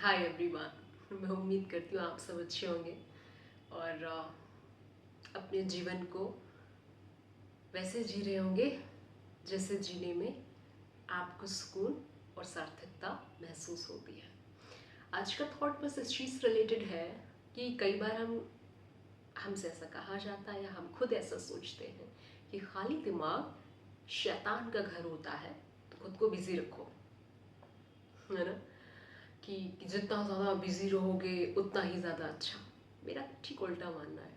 Hi everyone. मैं उम्मीद करती हूँ आप सब अच्छे होंगे और अपने जीवन को वैसे जी रहे होंगे जैसे जीने में आपको सुकून और सार्थकता महसूस होती है। आज का थॉट बस इस चीज़ रिलेटेड है कि कई बार हमसे ऐसा कहा जाता है या हम खुद ऐसा सोचते हैं कि खाली दिमाग शैतान का घर होता है, तो खुद को बिजी रखो, है ना। कि जितना ज़्यादा बिजी रहोगे उतना ही ज़्यादा अच्छा। मेरा ठीक उल्टा मानना है।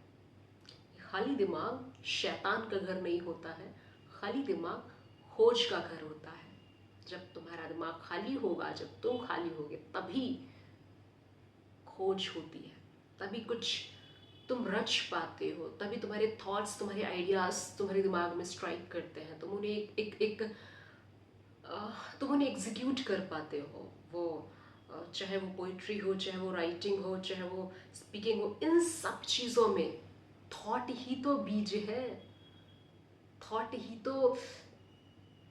खाली दिमाग शैतान का घर नहीं होता है, खाली दिमाग खोज का घर होता है। जब तुम्हारा दिमाग खाली होगा, जब तुम खाली होगे, तभी खोज होती है, तभी कुछ तुम रच पाते हो, तभी तुम्हारे थॉट्स, तुम्हारे आइडियाज़ तुम्हारे दिमाग में स्ट्राइक करते हैं। तुम उन्हें तुम उन्हें एग्जीक्यूट कर पाते हो। वो चाहे वो पोइट्री हो, चाहे वो राइटिंग हो, चाहे वो स्पीकिंग हो, इन सब चीज़ों में थॉट ही तो बीज है, थॉट ही तो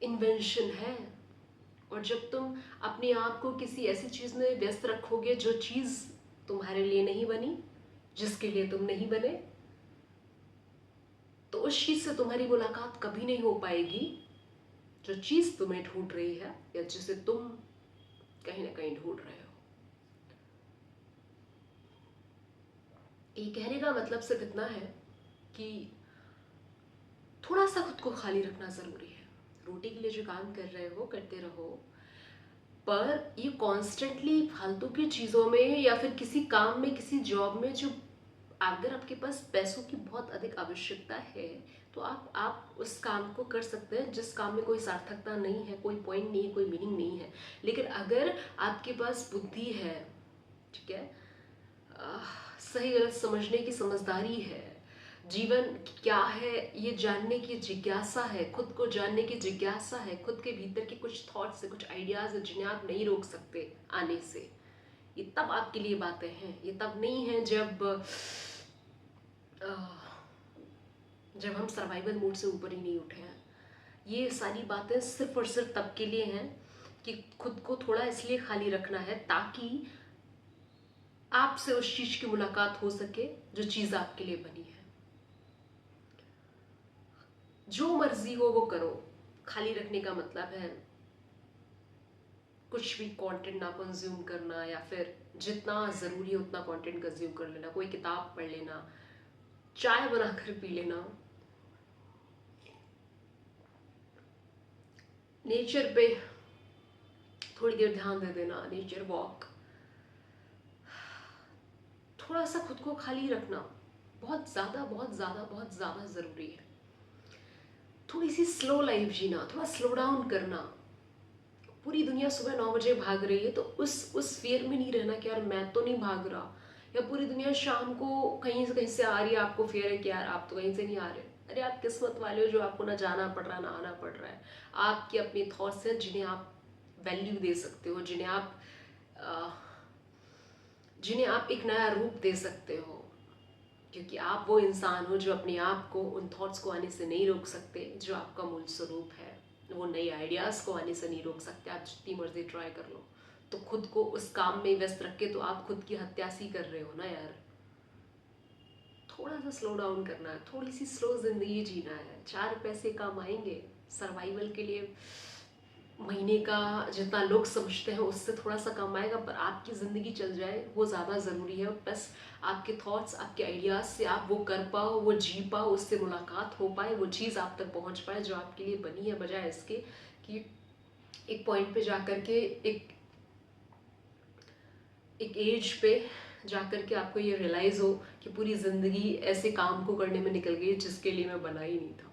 इन्वेंशन है। और जब तुम अपने आप को किसी ऐसी चीज़ में व्यस्त रखोगे जो चीज़ तुम्हारे लिए नहीं बनी, जिसके लिए तुम नहीं बने, तो उस चीज़ से तुम्हारी मुलाकात कभी नहीं हो पाएगी जो चीज़ तुम्हें ढूंढ रही है या जिसे तुम कहीं ना कहीं ढूंढ रहे हो। ये कहने का मतलब सिर्फ इतना है कि थोड़ा सा खुद को खाली रखना ज़रूरी है। रोटी के लिए जो काम कर रहे हो करते रहो, पर ये कॉन्स्टेंटली फालतू की चीज़ों में या फिर किसी काम में, किसी जॉब में, जो अगर आपके पास पैसों की बहुत अधिक आवश्यकता है, तो आप उस काम को कर सकते हैं जिस काम में कोई सार्थकता नहीं है, कोई पॉइंट नहीं है, कोई मीनिंग नहीं है। लेकिन अगर आपके पास बुद्धि है, ठीक है, सही गलत समझने की समझदारी है, जीवन क्या है ये जानने की जिज्ञासा है, खुद को जानने की जिज्ञासा है, खुद के भीतर के कुछ थॉट्स है, कुछ आइडियाज है जिन्हें आप नहीं रोक सकते आने से, ये तब आपके लिए बातें हैं। ये तब नहीं है जब हम सर्वाइवल मोड से ऊपर ही नहीं उठे हैं। ये सारी बातें सिर्फ और सिर्फ तब के लिए हैं कि खुद को थोड़ा इसलिए खाली रखना है ताकि आपसे उस चीज की मुलाकात हो सके जो चीज आपके लिए बनी है। जो मर्जी हो वो करो। खाली रखने का मतलब है कुछ भी कंटेंट ना कंज्यूम करना, या फिर जितना ज़रूरी है उतना कंटेंट कंज्यूम कर लेना, कोई किताब पढ़ लेना, चाय बनाकर पी लेना, नेचर पे थोड़ी देर ध्यान दे देना, नेचर वॉक। थोड़ा सा खुद को खाली रखना बहुत ज़्यादा बहुत ज़्यादा बहुत ज़्यादा ज़रूरी है। थोड़ी सी स्लो लाइफ जीना, थोड़ा स्लो डाउन करना। पूरी दुनिया सुबह 9 बजे भाग रही है, तो उस फियर में नहीं रहना कि यार मैं तो नहीं भाग रहा, या पूरी दुनिया शाम को कहीं से आ रही है, आपको फियर है कि यार आप तो कहीं से नहीं आ रहे। अरे आप किस्मत वाले हो जो आपको ना जाना पड़ रहा ना आना पड़ रहा है। आपकी अपनी थॉट्स हैं जिन्हें आप वैल्यू दे सकते हो, जिन्हें आप एक नया रूप दे सकते हो, क्योंकि आप वो इंसान हो जो अपने आप को उन थॉट्स को आने से नहीं रोक सकते जो आपका मूल स्वरूप है। वो नई आइडियाज़ को आने से नहीं रोक सकते, आप जितनी मर्जी ट्राई कर लो। तो खुद को उस काम में व्यस्त रख के तो आप खुद की हत्या सी कर रहे हो ना यार। थोड़ा सा स्लो डाउन करना है, थोड़ी सी स्लो जिंदगी जीना है। 4 पैसे कम आएंगे सर्वाइवल के लिए, महीने का जितना लोग समझते हैं उससे थोड़ा सा कम आएगा, पर आपकी ज़िंदगी चल जाए वो ज़्यादा ज़रूरी है। बस आपके थॉट्स, आपके आइडियाज़ से आप वो कर पाओ, वो जी पाओ, उससे मुलाकात हो पाए, वो चीज़ आप तक पहुंच पाए जो आपके लिए बनी है, बजाय इसके कि एक पॉइंट पे जाकर के एक एज पे जाकर के आपको ये रियलाइज़ हो कि पूरी ज़िंदगी ऐसे काम को करने में निकल गई जिसके लिए मैं बना ही नहीं था।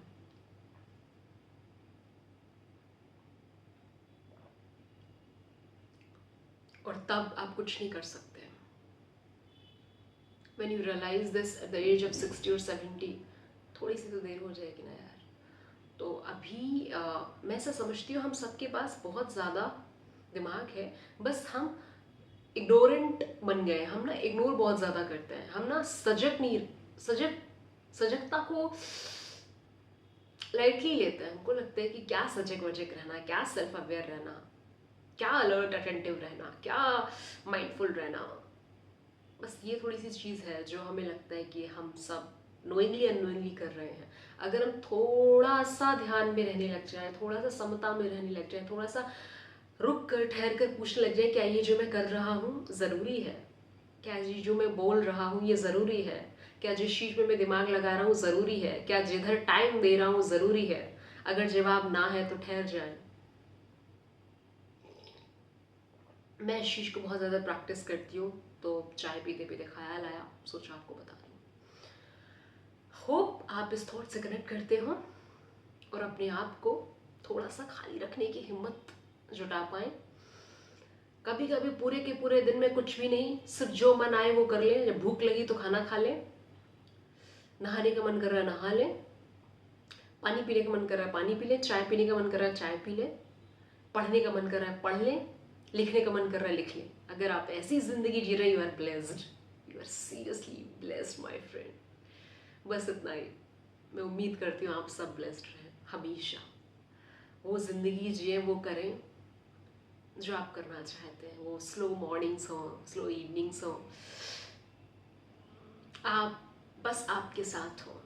और तब आप कुछ नहीं कर सकते। when you realize this at the age of 60 or 70, थोड़ी सी तो देर हो जाएगी ना यार। तो अभी मैं ऐसा समझती हूँ हम सबके पास बहुत ज़्यादा दिमाग है, बस हम इग्नोरेंट बन गए। हम ना इग्नोर बहुत ज़्यादा करते हैं, हम ना सजग नहीं, सजग सजगता को लाइटली लेते हैं। हमको लगता है कि क्या सजग वजग रहना, क्या सेल्फ अवेयर रहना, क्या अलर्ट अटेंटिव रहना, क्या माइंडफुल रहना। बस ये थोड़ी सी चीज़ है जो हमें लगता है कि हम सब नोइंगली अननोइंगली कर रहे हैं। अगर हम थोड़ा सा ध्यान में रहने लग जाए, थोड़ा सा समता में रहने लग जाए, थोड़ा सा रुक कर ठहर कर पूछने लग जाए क्या ये जो मैं कर रहा हूँ ज़रूरी है, क्या ये जो मैं बोल रहा हूँ ये ज़रूरी है, क्या जिस चीज़ में मैं दिमाग लगा रहा हूँ ज़रूरी है, क्या जिधर टाइम दे रहा हूँ ज़रूरी है। अगर जवाब ना है तो ठहर जाए। मैं इस चीज़ को बहुत ज़्यादा प्रैक्टिस करती हूँ, तो चाय पीते पीते ख्याल आया, सोचा आपको बता दूँ। होप आप इस थॉट से कनेक्ट करते हो और अपने आप को थोड़ा सा खाली रखने की हिम्मत जुटा पाएँ। कभी कभी पूरे के पूरे दिन में कुछ भी नहीं, सिर्फ जो मन आए वो कर लें। जब भूख लगी तो खाना खा लें, नहाने का मन कर रहा है नहा लें, पानी पीने का मन कर रहा है पानी पी लें, चाय पीने का मन कर रहा है चाय पी लें, पढ़ने का मन कर रहा है पढ़ लें, लिखने का मन कर रहा है लिख लें। अगर आप ऐसी ज़िंदगी जी रहे, you are blessed, you are seriously blessed my friend. बस इतना ही। मैं उम्मीद करती हूँ आप सब ब्लेस्ड रहें हमेशा। वो ज़िंदगी जिए, वो करें जो आप करना चाहते हैं। वो स्लो मॉर्निंग्स हो, स्लो इवनिंग्स हो, आप बस आपके साथ हो।